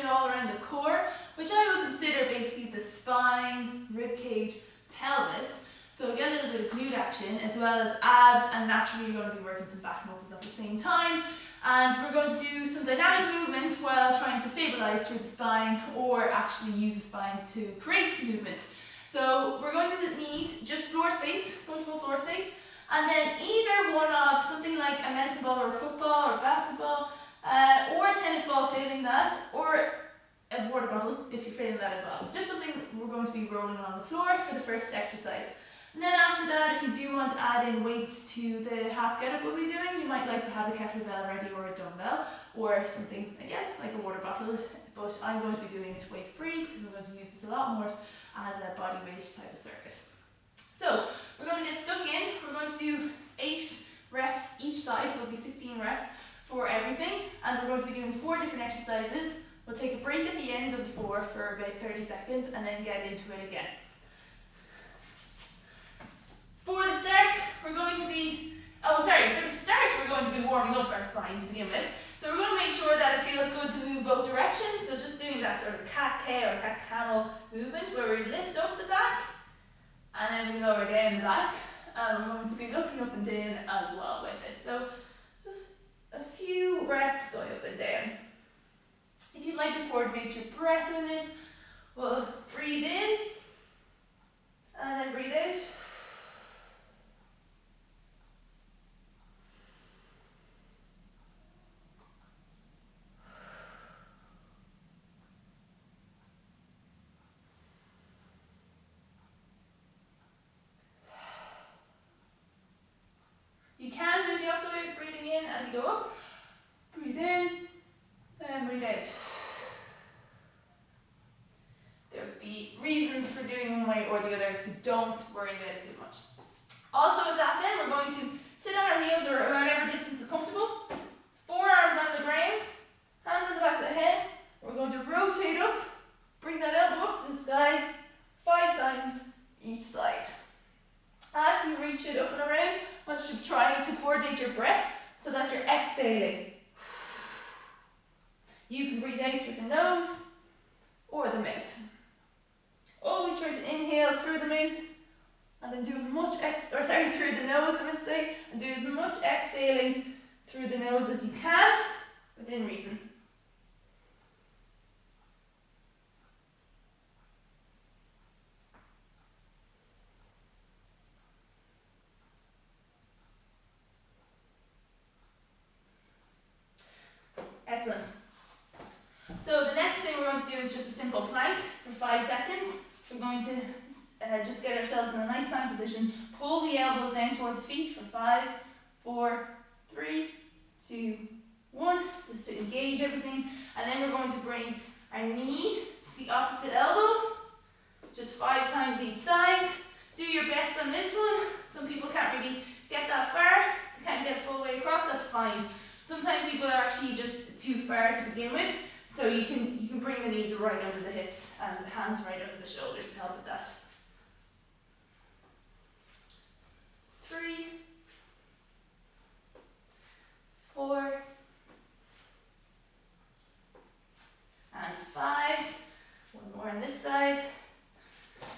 all around the core, which I would consider basically the spine, ribcage, pelvis. So get a little bit of glute action as well as abs, and naturally you're going to be working some back muscles at the same time. And we're going to do some dynamic movements while trying to stabilize through the spine, or actually use the spine to create movement. So we're going to need just floor space, comfortable floor space, and then either one of something like a medicine ball or a football or basketball, or a tennis ball failing that, or a water bottle if you're failing that as well. It's just something we're going to be rolling on the floor for the first exercise. And then after that, if you do want to add in weights to the half get up we'll be doing, you might like to have a kettlebell ready or a dumbbell or something, again, like a water bottle, but I'm going to be doing it weight free because I'm going to use this a lot more as a body weight type of circuit. So we're going to get stuck in. We're going to do 8 reps each side, so it'll be 16 reps for everything, and we're going to be doing 4 different exercises. We'll take a break at the end of the 4 for about 30 seconds and then get into it again. For the start, we're going to be warming up our spine to begin with. So we're going to make sure that it feels good to move both directions. So just doing that sort of cat-cow or cat-camel movement where we lift up the back and then we lower down the back. And we're going to be looking up and down as well with it. So just a few reps going up and down. If you'd like to coordinate your breath with this, we'll breathe in and then breathe out. You can do the opposite way of breathing in as you go up. Breathe in and breathe out. There would be reasons for doing one way or the other, so don't worry about it too much. Also with that then, we're going to sit on our heels or whatever distance is comfortable. Forearms on the ground, hands on the back of the head. We're going to rotate up, bring that elbow up to the sky 5 times each side. As you reach it up and around, I want you to try to coordinate your breath so that you're exhaling. You can breathe out through the nose or the mouth. Always try to inhale through the mouth and then do as much through the nose, I would say, and do as much exhaling through the nose as you can within reason. Excellent. So the next thing we're going to do is just a simple plank for 5 seconds. We're going to just get ourselves in a nice plank position. Pull the elbows down towards the feet for 5, 4, 3, 2, 1, just to engage everything. And then we're going to bring our knee to the opposite elbow, just 5 times each side. Do your best on this one. Some people can't really get that far. They can't get full way across, that's fine. Sometimes people are actually just too far to begin with, so you can bring the knees right under the hips and the hands right under the shoulders to help with that. 3, 4, and 5. One more on this side,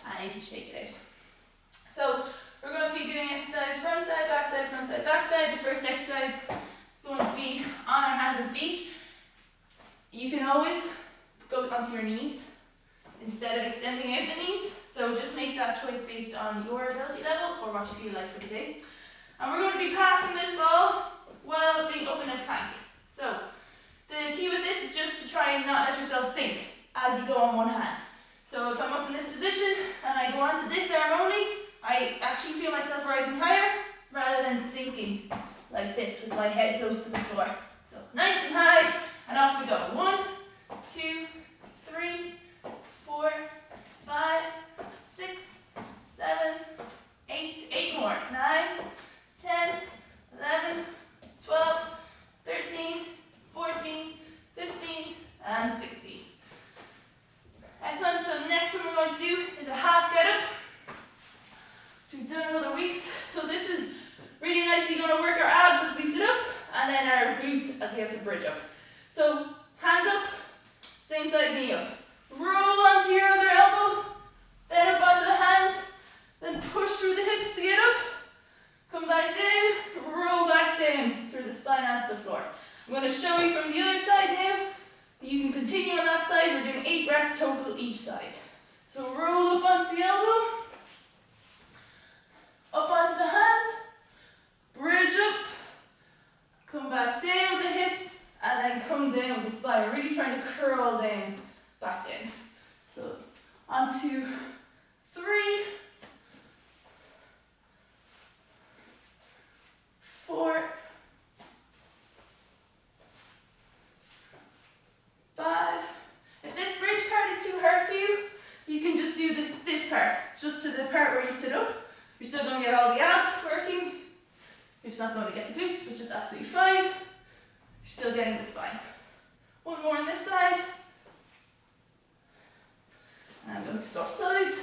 and you can shake it out. So we're going to be doing exercise front side, back side, front side, back side. The first exercise is going to be on our hands and feet. You can always go onto your knees instead of extending out the knees. So just make that choice based on your ability level or what you feel like for the day. And we're going to be passing this ball while being up in a plank. So the key with this is just to try and not let yourself sink as you go on one hand. So if I'm up in this position and I go onto this arm only, I actually feel myself rising higher rather than sinking like this with my head close to the floor. So nice and high, and off we go. 1, 2, 3, 4, 5, 6, 7, 8, 8 more. 9, 10, 11, 12, 13, 14, 15, and 16. Excellent. So the next one we're going to do is a half get up, which we've done in other weeks. So this is really nicely going to work our abs as we sit up, and then our glutes as we have to bridge up. So hand up, Same side knee up. Roll onto your other elbow, then up onto the hand, then push through the hips to get up. Come back down, roll back down through the spine onto the floor. I'm going to show you from the other side now. You can continue on that side. We're doing 8 reps total each side. So roll up onto the elbow, up onto the hand, bridge up, come back down with the hips, and then come down with the spine. We're really trying to curl down, back down. So onto 3, 4, 5. If this bridge part is too hard for you, you can just do this part, just to the part where you sit up. You're still going to get all the abs working. You're just not going to get the glutes, which is absolutely fine. You're still getting the spine. One more on this side. And I'm going to swap sides.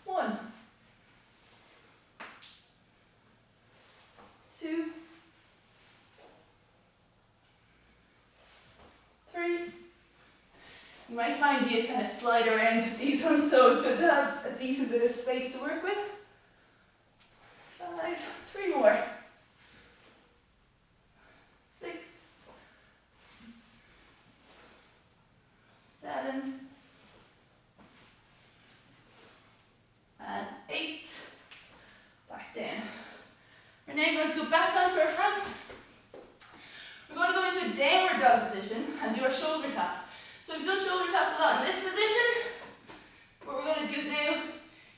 One, 2, 3. You might find you kind of slide around with these ones, so it's good to have a decent bit of space to work with. 5, 3 more. 6, 7, and 8. Back down. We're now going to go back onto our front. We're going to go into a downward dog position and do our shoulder taps. So we've done shoulder taps a lot in this position, but we're going to do it now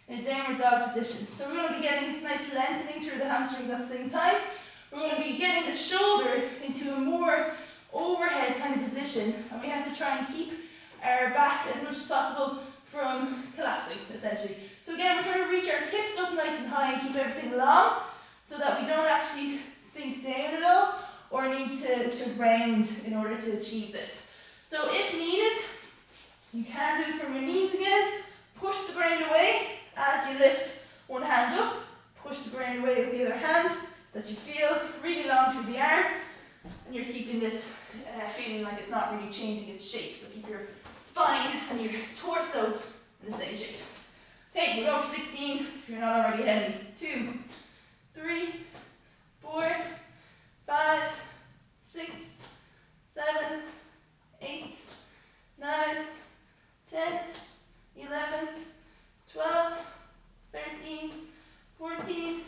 in a downward dog position. So we're going to be getting nice lengthening through the hamstrings at the same time. We're going to be getting the shoulder into a more overhead kind of position, and we have to try and keep our back as much as possible from collapsing, essentially. So again, we're trying to reach our hips up nice and high and keep everything long so that we don't actually sink down at all or need to round in order to achieve this. So if needed, you can do it from your knees again. Push the ground away as you lift one hand up. Push the ground away with the other hand so that you feel really long through the arm. And you're keeping this feeling like it's not really changing its shape. So keep your spine and your torso in the same shape. Okay, we'll go for 16 if you're not already ahead of me. 2, 3, 4, 5, 6, 7, 8, 9, 10, 11, 12, 13, 14,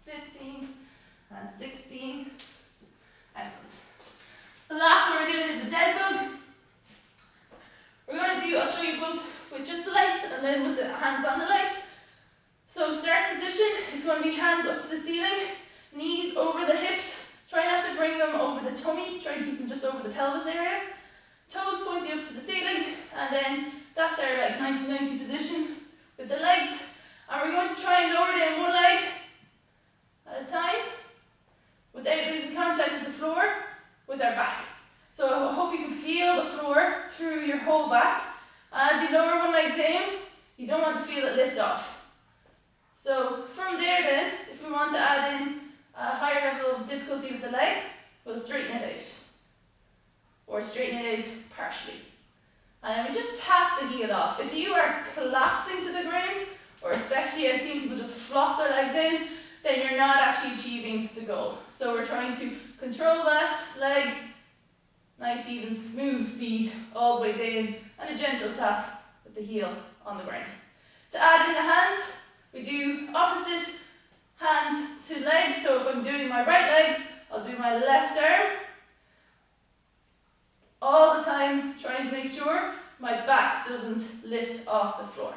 15, and 16. Excellent. The last one we're doing is the dead bug. We're going to do, I'll show you both with just the legs and then with the hands on the legs. So start position is going to be hands up to the ceiling, knees over the hips. Try not to bring them over the tummy, try and keep them just over the pelvis area. Toes pointing up to the ceiling, and then that's our like 90-90 position with the legs. And we're going to try and lower down one leg at a time without losing contact with the floor with our back. So I hope you can feel the floor through your whole back. As you lower one leg down, you don't want to feel it lift off. So from there then, if we want to add in a higher level of difficulty with the leg, we'll straighten it out. Or straighten it out partially. And then we just tap the heel off. If you are collapsing to the ground, or especially I've seen people just flop their leg down, then you're not actually achieving the goal. So we're trying to control that leg, nice even smooth speed all the way down, and a gentle tap with the heel on the ground. To add in the hands, we do opposite hand to leg. So if I'm doing my right leg, I'll do my left arm. All the time trying to make sure my back doesn't lift off the floor.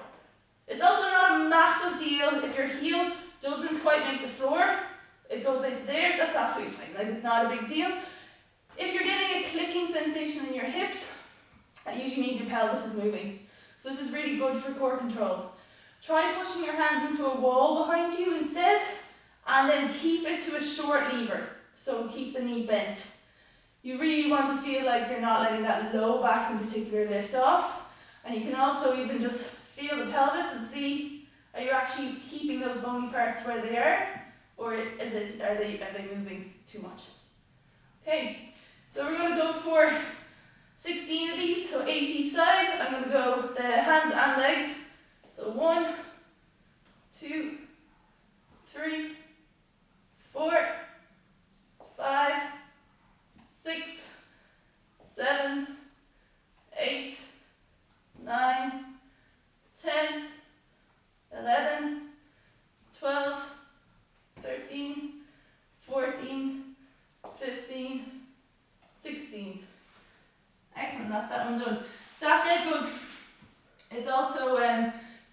It's also not a massive deal if your heel doesn't quite make the floor. It goes into there, that's absolutely fine. Like, it's not a big deal. If you're getting a clicking sensation in your hips, that usually means your pelvis is moving. So this is really good for core control. Try pushing your hands into a wall behind you instead, and then keep it to a short lever. So keep the knee bent. You really want to feel like you're not letting that low back in particular lift off. And you can also even just feel the pelvis and see, are you actually keeping those bony parts where they are, or are they moving too much? Okay, so we're going to go for 16 of these, so 8 each side. I'm going to go the hands and legs. So 1, 2, 3, 4, 5, 6, 7, 8, 9, 10, 11, 12, 13, 14, 15, 16. Excellent, that's that one done. That dead bug is also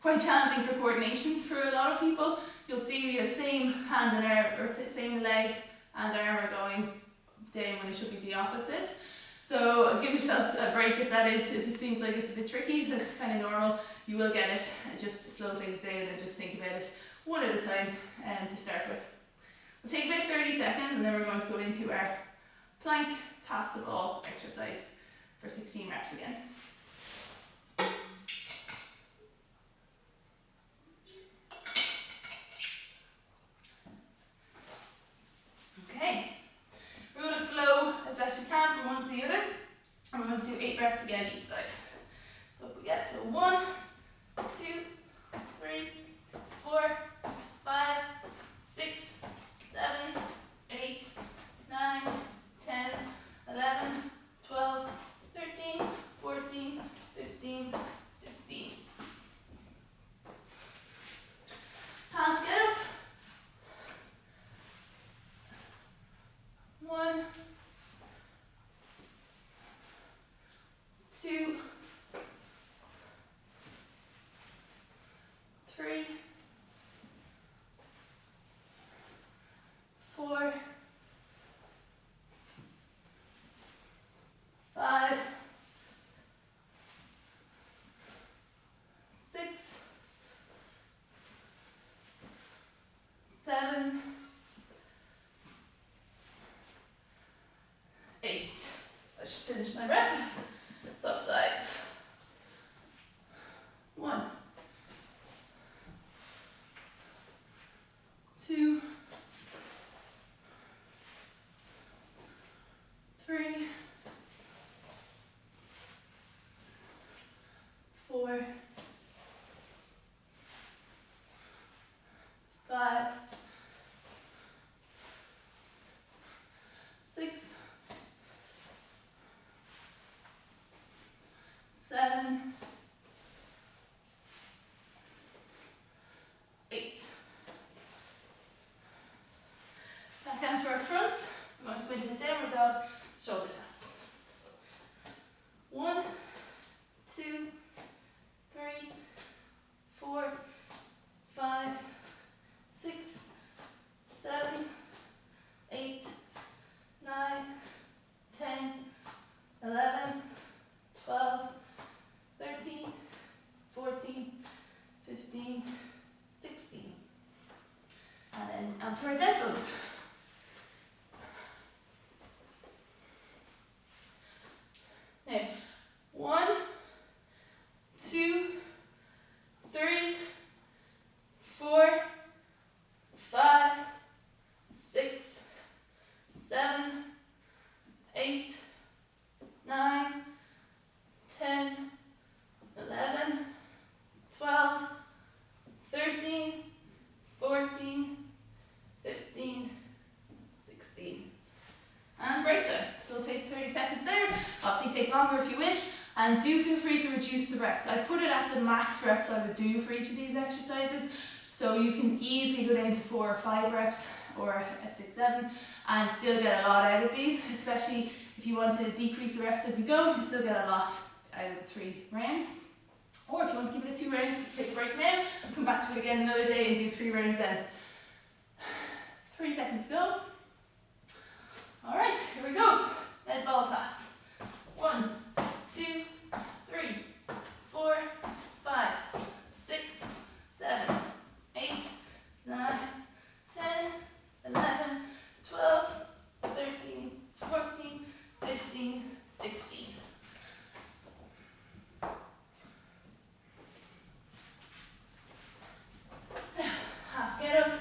quite challenging for coordination for a lot of people. You'll see the same hand and arm, or same leg and arm are going down when it should be the opposite. So give yourselves a break if it seems like it's a bit tricky. That's kind of normal. You will get it. Just slow things down and just think about it one at a time to start with. We'll take about 30 seconds and then we're going to go into our plank pass the ball exercise for 16 reps again. Okay, we're going to flow as best we can from one to the other, and we're going to do 8 reps again each side. So if we get to 1, 2, 3, 4, 5, 6, 7, 8, 9, 10, 11, 12, 13, 14, 15, 16. Half get up. 1, 2, 3, 4, 5, 6, 7, 8. I should finish my rep. Swap sides. 1, 2, 3, 4, 5, 6, 7, 8. Back down to our fronts. We're going to go into the downward dog, shoulder taps. 1, 2, 3, 4, 5, 6, 7, 8, 9, 10, 11, 12, 13, 14, 15, 16. And then onto our dead bugs. Now, 1, 2, 3, 4, 5, 6, 7, 8, 9, 10, 11, 12, 13, 14, 15, 16. And break time. So we'll take 30 seconds there. Obviously take longer if you wish. And do feel free to reduce the reps. I put it at the max reps I would do for each of these exercises. So you can easily go down to 4 or 5 reps or a 6, 7 and still get a lot out of these, especially if you want to decrease the reps as you go, you still get a lot out of the 3 rounds. Or if you want to keep it at 2 rounds, take a break now, come back to it again another day and do 3 rounds then. 3 seconds to go. Alright, here we go. Lead ball pass. 1, 2, 3, 4, 5, 6, 7, 8, 9, 10, 11, 12, 13, 14, 15, 16. Half get up.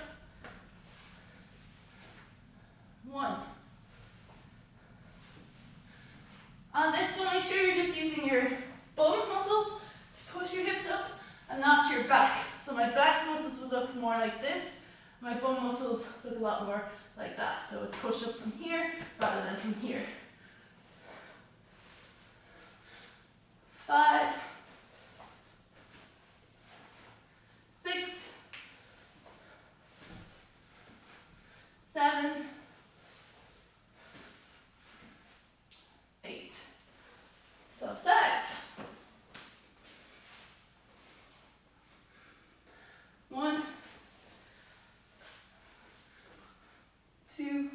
1, make sure you're just using your bum muscles to push your hips up and not your back. So my back muscles will look more like this. My bum muscles look a lot more like that. So it's push up from here rather than from here. 5, 6, 7, 8. So sides. 1, 2,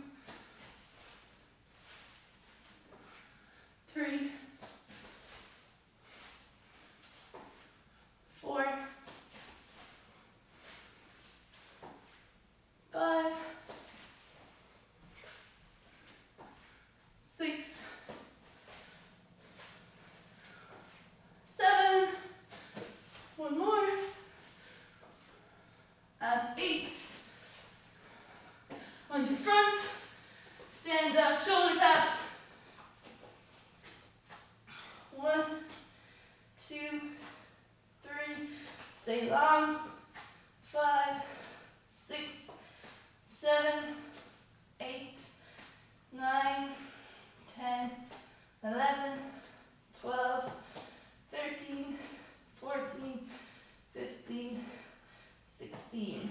3, 4, 5, 6, 7, one more, and 8. Onto front, stand up, shoulder taps. 1, 2, 3, stay long. 5, 6, 7, 8, 9, 10, 11, 12, 13, 14, 15, 16.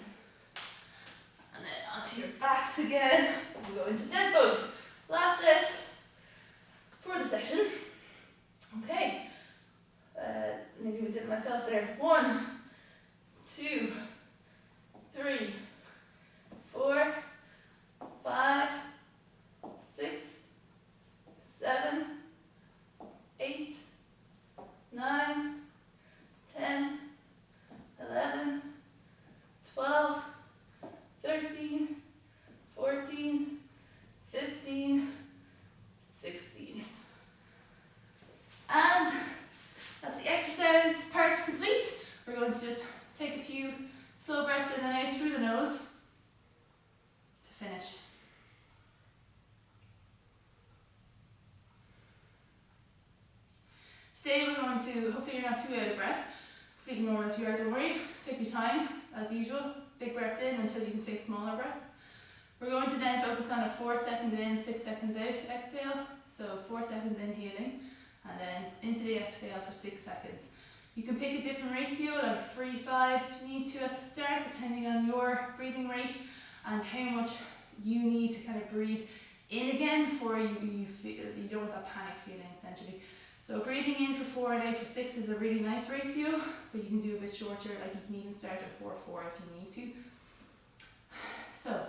And then onto your backs again. We'll go into dead bug. Last set for the session. Okay. Maybe we did it myself there. 1, 2, 3, 4, 5, 6, 7, 8, 9, 10, 11, 12, 13, 14, 15, 16. And that's the exercise part complete. We're going to just take a few slow breaths in and out through the nose to finish. Today we're going to, hopefully you're not too out of breath, completely normal if you are, don't worry. Take your time, as usual. Big breaths in until you can take smaller breaths. We're going to then focus on a 4 seconds in, 6 seconds out exhale. So 4 seconds inhaling, and then into the exhale for 6 seconds. You can pick a different ratio, like 3, 5 if you need to at the start, depending on your breathing rate and how much you need to kind of breathe in again before you feel, you don't want that panic feeling essentially. So breathing in for 4 and out for 6 is a really nice ratio, but you can do a bit shorter, like you can even start at 4, 4 if you need to. So,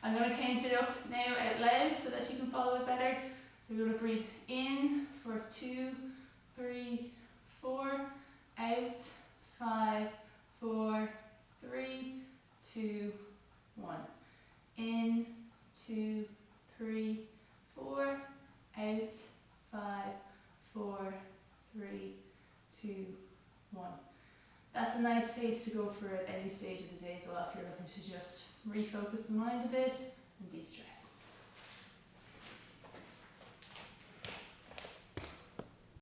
I'm going to count it up now out loud so that you can follow it better. So we're going to breathe in for 2, 3, 4, out, 5, 4, 3, 2, 1. In, 2, 3, 4, out, 5, 4, 3, 2, 1. That's a nice pace to go for at any stage of the day as well if you're looking to just refocus the mind a bit and de-stress.